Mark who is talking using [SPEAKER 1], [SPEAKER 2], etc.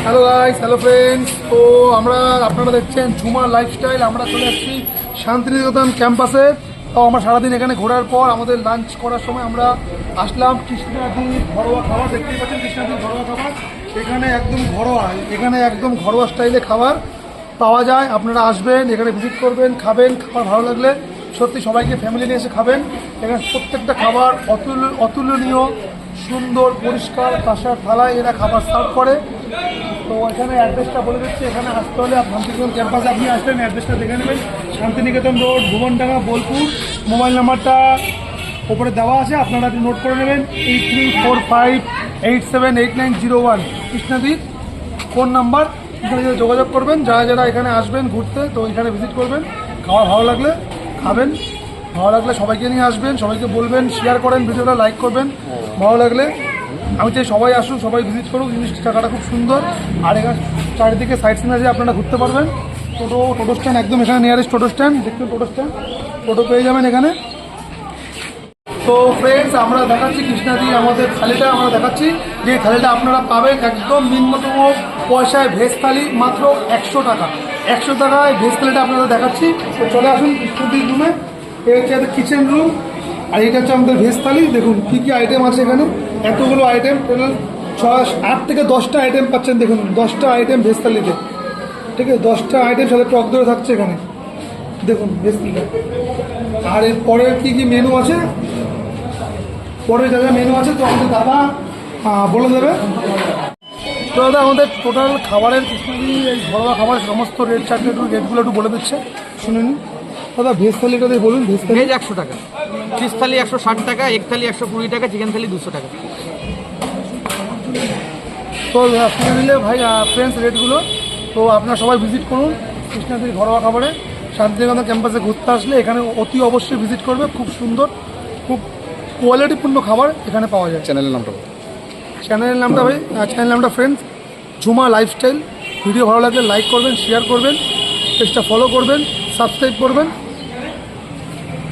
[SPEAKER 1] Hello guys, hello friends. তো আপনারা দেখছেন ঝুমা লাইফস্টাইল। আমরা চলে আসছি শান্তিনিকেতন ক্যাম্পাসে। তো আমরা সারাদিন এখানে ঘোরার পর আমাদের লাঞ্চ করার সময় আমরা আসলাম কৃষ্ণাদির ঘরোয়া খাবার। দেখতেই পাচ্ছেন কৃষ্ণাদির ঘরোয়া খাবার। এখানে একদম ঘরোয়া স্টাইলে খাবার পাওয়া যায়। আপনারা আসবেন, এখানে ভিজিট করবেন, খাবেন। খাবার ভালো লাগলে সত্যি সবাইকে ফ্যামিলি নিয়ে এসে খাবেন। এখানে প্রত্যেকটা খাবার অতুলনীয়, সুন্দর, পরিষ্কার কাঁসার থালায় এরা খাবার সার্ভ করে। তো এখানে অ্যাড্রেসটা বলে দিচ্ছি। এখানে আসতে হলে শান্তিনিকেতন ক্যাম্পাসে আপনি আসবেন, অ্যাড্রেসটা দেখে নেবেন। শান্তিনিকেতন রোড, ভুবনডাঙ্গা, বোলপুর। মোবাইল নাম্বারটা ওপরে দেওয়া আছে, আপনারা একটু নোট করে নেবেন। 8345878901 কৃষ্ণাদির ফোন নাম্বার। এখানে যোগাযোগ করবেন। যারা যারা এখানে আসবেন ঘুরতে, তো এখানে ভিজিট করবেন। খাওয়া ভালো লাগলে খাবেন, ভালো লাগলে সবাইকে নিয়ে আসবেন, সবাইকে বলবেন, শেয়ার করেন, ভিডিওটা লাইক করবেন। ভালো লাগলে আমি চাই সবাই আসুন, সবাই ভিজিট করুক। জিনিস জায়গাটা খুব সুন্দর। আর এখানে চারিদিকে সাইড সিন আছে, আপনারা ঘুরতে পারবেন। টোটো স্ট্যান্ড একদম এখানে নিয়ারেস্ট টোটো স্ট্যান্ড। দেখুন টোটো স্ট্যান্ড, টোটো পেয়ে যাবেন এখানে। তো ফ্রেন্ডস, আমরা দেখাচ্ছি কৃষ্ণাদি আমাদের থালিটা আমরা দেখাচ্ছি। যে থালিটা আপনারা পাবেন একদম নিম্নতম পয়সায়, ভেজ থালি মাত্র 100 টাকা। 100 টাকায় ভেজ থালিটা আপনারা দেখাচ্ছি। তো চলে আসুন কৃষ্ণাদির রুমে। এই হচ্ছে কিচেন রুম, আর এটা হচ্ছে আমাদের ভেজ থালি। দেখুন কী কী আইটেম আছে এখানে, এতগুলো আইটেম, টোটাল 8 থেকে 10টা আইটেম পাচ্ছেন। দেখুন 10টা আইটেম ভেজ থালিতে, ঠিক আছে? 10টা আইটেম সাথে টক দই থাকছে এখানে। দেখুন ভেজ থালিটা। আর এর পরে কী কী মেনু আছে, পরে যা যা মেনু আছে তো আমাদের দাদা বলে দেবে। তো দাদা আমাদের টোটাল খাবারের কৃষ্ণাদি এই ঘরোয়া খাবারের সমস্ত রেট চার্ট রেটগুলো একটু বলে দিচ্ছে, শুনে নিন। দাদা ভেজ থালিটা দিয়ে বলুন। ভেজ
[SPEAKER 2] 100 টাকা, ফিশ থালি 160 টাকা, এগ থালি 120 টাকা, চিকেন থালি 200 টাকা।
[SPEAKER 1] তো শুনে নিলে ভাই ফ্রেন্ডস রেটগুলো। তো আপনারা সবাই ভিজিট করুন কৃষ্ণাদির ঘরোয়া খাবারে। শান্তিনিকেতন ক্যাম্পাসে ঘুরতে আসলে এখানে অতি অবশ্যই ভিজিট করবে। খুব সুন্দর, খুব কোয়ালিটিপূর্ণ খাবার এখানে পাওয়া যায়। চ্যানেলের নামটা ভাই, চ্যানেলের নামটা ফ্রেন্ডস ঝুমা লাইফস্টাইল। ভিডিও ভালো লাগলে লাইক করবেন, শেয়ার করবেন, পেজটা ফলো করবেন, সাবস্ক্রাইব করবেন।